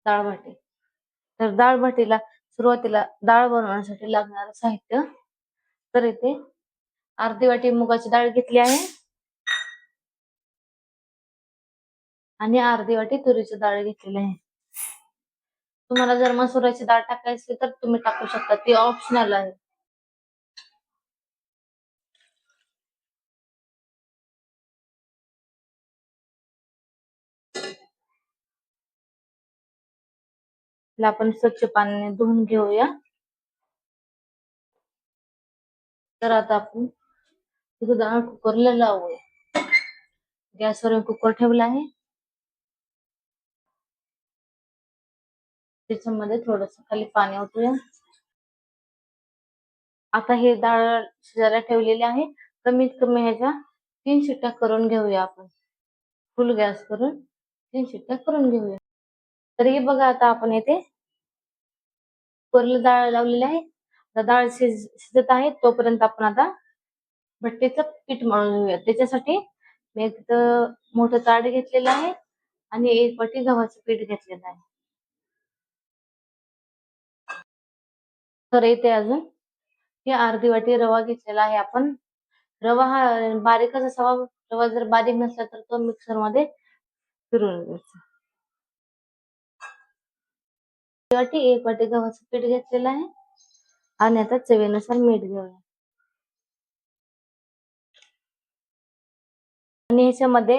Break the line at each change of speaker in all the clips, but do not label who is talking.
डाळ भाटी. तर डाळ भाटीला सुरुवातीला डाळ बनवण्यासाठी लागणारं साहित्य, तर इथे अर्धी वाटी मुगाची डाळ घेतली आहे आणि अर्धी वाटी तुरीची डाळ घेतलेली आहे. तुम्हाला जर मसुराची डाळ टाकायची तर तुम्ही टाकू शकता, ती ऑप्शनल आहे. आपण स्वच्छ पाण्याने धुवून घेऊया. तर आता आपण तिथं डाळ कुकरला लावूया. गॅसवर कुकर ठेवला आहे. त्याच्यामध्ये थोडस खाली पाणी ओतूया. आता हे डाळ शिजायला ठेवलेली आहे. कमीत कमी ह्याच्या 3 शिट्ट्या करून घेऊया आपण. फुल गॅस करून 3 शिट्ट्या करून घेऊया. तर हे बघा, आता आपण येथे कुकरला डाळ लावलेली आहे. डाळ शिजत आहे तोपर्यंत आपण आता भट्टीचं पीठ मळून घेऊया. त्याच्यासाठी मी एक मोठं ताट घेतलेलं आहे आणि 1 वाटी गव्हाचं पीठ घेतलेलं आहे. तर इथे अजून ही अर्धी वाटी रवा घेतलेला आहे आपण. रवा हा बारीकच असावा. रवा जर बारीक नसला तर तो मिक्सर मध्ये फिरून घ्यायचा. 1 वाटी गव्हाचं पीठ घेतलेलं आहे आणि आता चवीनुसार मीठ घेऊया. आणि ह्याच्यामध्ये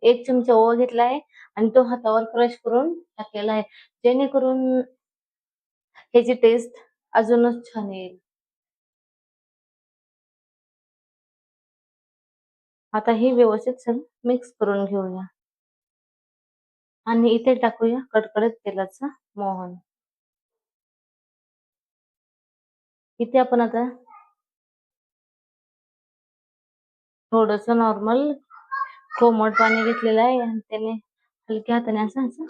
1 चमचा ओवा घेतला आहे आणि तो हातावर क्रश करून टाकलेला आहे, जेणेकरून ह्याची टेस्ट अजूनच छान येईल. आता ही व्यवस्थित सगळं मिक्स करून घेऊया आणि इथे टाकूया कडकडीत तेलाचा मोहन. इथे आपण आता थोडस नॉर्मल कोमट पाणी घेतलेलं आहे आणि त्याने हलक्या हाताने असं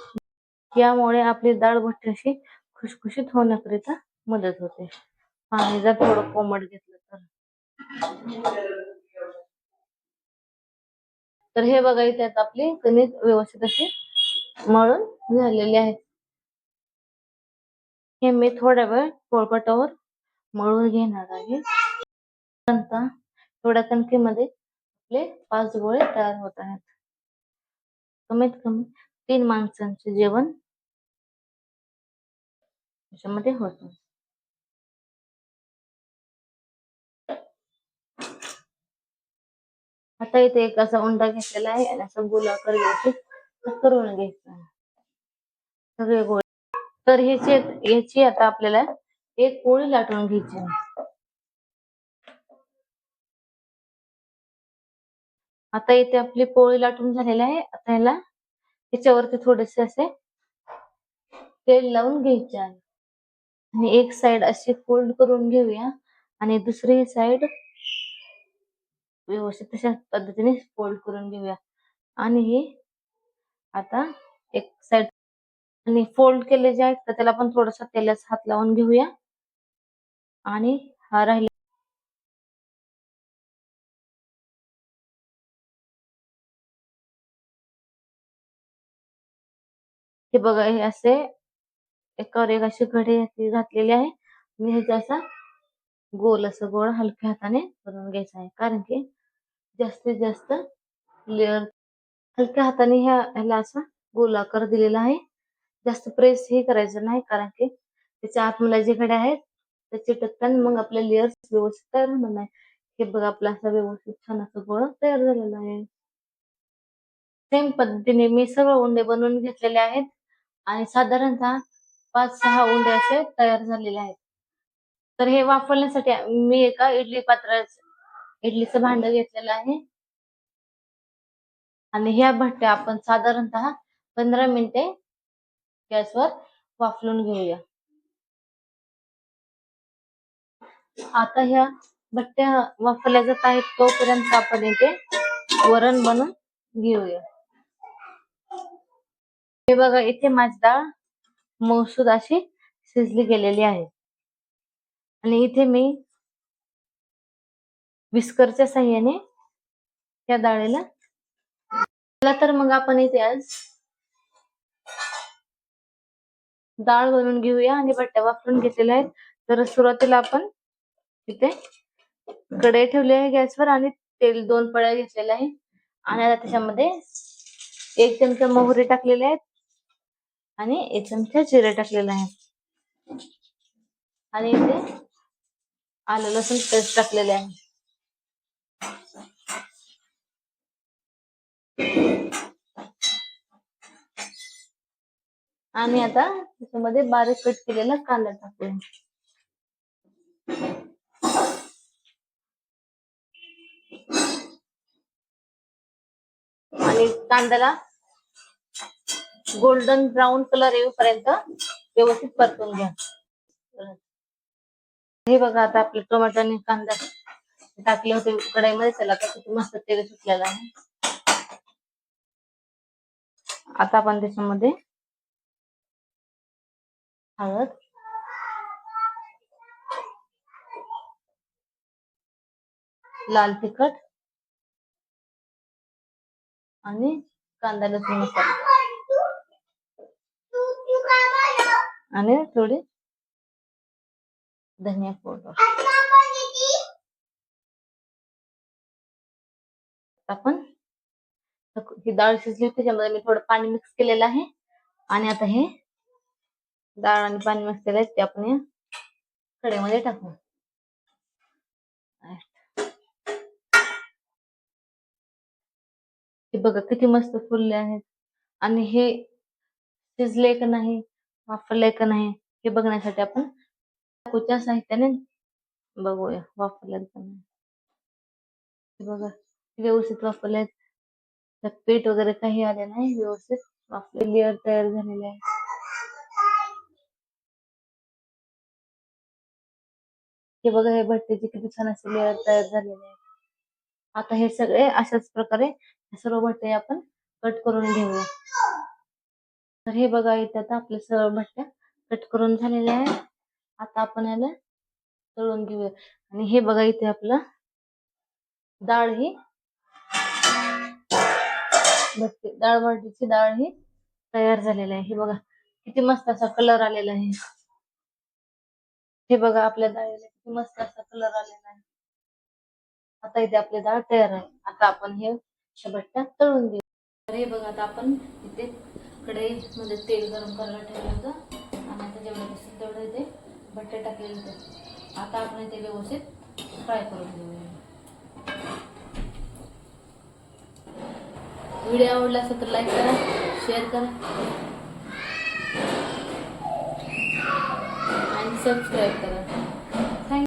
यामुळे आपली डाळ भट्टी अशी खुसखुशीत होण्याकरिता मदत होते. पाणी जर थोडं कोमट घेतलं तर हे बघा, इथे आपली कणिक व्यवस्थित अशी मळून झालेली आहे. हे मी थोड्या वेळ पोळपाटावर मळून घेणार आहे. नंतर थोड्या कणकेमध्ये आपले 5 गोळे तयार होत आहेत. कमीत कमी 3 माणसांचे जेवण त्याच्यामध्ये होतं. आता इथे एक असा उंडा घेतलेला आहे आणि असं गोलाकार व्यवस्थित करून घ्यायचा सगळे गोळे. तर याची आता आपल्याला एक पोळी लाटून घ्यायची. आता इथे आपली पोळी लाटून झालेली आहे. आता याला त्याच्यावरती थोडेसे असे तेल लावून घ्यायचे आहे आणि एक साइड अशी फोल्ड करून घेऊया आणि दुसरी साइड व्यवस्थित तशा पद्धतीने फोल्ड करून घेऊया आणि हे आता एक साइड आणि फोल्ड केले जे आहेत तर त्याला पण थोडासा तेलाचा हात लावून घेऊया आणि हा राहिला हे बघा, हे असे एकावर एक अशी घडी घातलेली आहे आणि ह्याचा असा असं गोळ हलक्या हाताने करून घ्यायचा आहे, कारण की जास्तीत जास्त लेअर हलक्या हाताने ह्याला असा गोलाकार दिलेला आहे. जास्त प्रेस हे करायचं नाही, कारण की त्याच्या आतमध्ये जे घड्या आहेत त्याचे टक्कन मग आपले लेअर्स व्यवस्थित तयार होणार नाही. हे बघा, आपला असा व्यवस्थित छान असा गोळा तयार झालेला आहे. सेम पद्धतीने मी सर्व उंडे बनवून घेतलेले आहेत आणि साधारणतः 5-6 उंडे असे तयार झालेले आहेत. तर हे वाफवण्यासाठी मी एका इडलीचं भांड घेतलेलं आहे आणि ह्या भट्ट्या आपण साधारणतः 15 मिनिटे गॅसवर वाफलून घेऊया. आता ह्या भट्ट्या वाफवल्या जात आहेत तोपर्यंत आपण इथे वरण बनवून घेऊया. हे बघा, इथे माझी डाळ मऊसूद अशी शिजली गेलेली आहे आणि इथे मी विस्करच्या साह्याने त्या डाळीला तर मग आपण इथे आज डाळ बनवून घेऊया आणि बट्ट्या वापरून घेतलेल्या आहेत. तर सुरुवातीला आपण इथे कढई ठेवली आहे गॅसवर आणि तेल 2 पळ्या घेतलेल्या आहे आणि आता त्याच्यामध्ये 1 चमचा मोहरी टाकलेले आहेत आणि 1 चमचा जिरे टाकलेला आहे आणि इथे आलं लसूण पेस्ट टाकलेले आहे. आणि आता त्याच्यामध्ये बारीक कट केलेला कांदा टाकूया. आणि कांद्याला गोल्डन ब्राऊन कलर येऊपर्यंत व्यवस्थित परतून घ्या. हे बघा आता आपले टोमॅटो आणि कांदा टाकले होते कढईमध्ये, त्याला किती मस्त तेल सुटलेलं आहे. आता आपण त्याच्यामध्ये हळद, लाल तिखट आणि कांदा लसूण मसाला आणि थोडी धनिया पावडर. आपण ही डाळ शिजली होती त्याच्यामध्ये मी थोडं पाणी मिक्स केलेलं आहे आणि आता हे डाळ आणि पाणी मिक्स केलंय ते आपण या कढईमध्ये टाकू. हे बघा किती मस्त फुलले आहेत आणि हे शिजले का नाही, वाफरले का नाही हे बघण्यासाठी आपण चाकूच्या साह्याने बघूया वाफरले का नाही. हे बघा व्यवस्थित वाफरले, त्यात पीठ वगैरे काही आले नाही, व्यवस्थित वाफले लेअर तयार झालेले आहे. हे बघा हे भट्टीचे किती छान असे लेअर तयार झालेले आहे. आता हे सगळे अशाच प्रकारे सर्व भट्टे आपण कट करून घेऊया. तर हे बघा इथे आता आपल्या सर्व भट्ट्या कट करून झालेल्या आहेत. आता आपण याला तळून घेऊया आणि हे बघा इथे आपलं डाळ ही डाळ भट्टीची डाळ ही तयार झालेली आहे. हे बघा किती मस्त असा कलर आलेला आहे. हे बघा आपल्या डाळीला किती मस्त असा कलर आलेला आहे. आता इथे आपली डाळ तयार आहे. आता आपण हे भट्ट्या तळून घेऊ. तर हे बघा आता आपण इथे कढईमध्ये तेल गरम करायला ठेवलं होतं आणि आता जेवढं असेल तेवढं इथे बटाटे टाकलेले होते. आता आपण इथे व्यवस्थित फ्राय करून घेऊया. व्हिडिओ आवडला असेल तर लाईक करा, शेअर करा आणि सबस्क्राईब करा.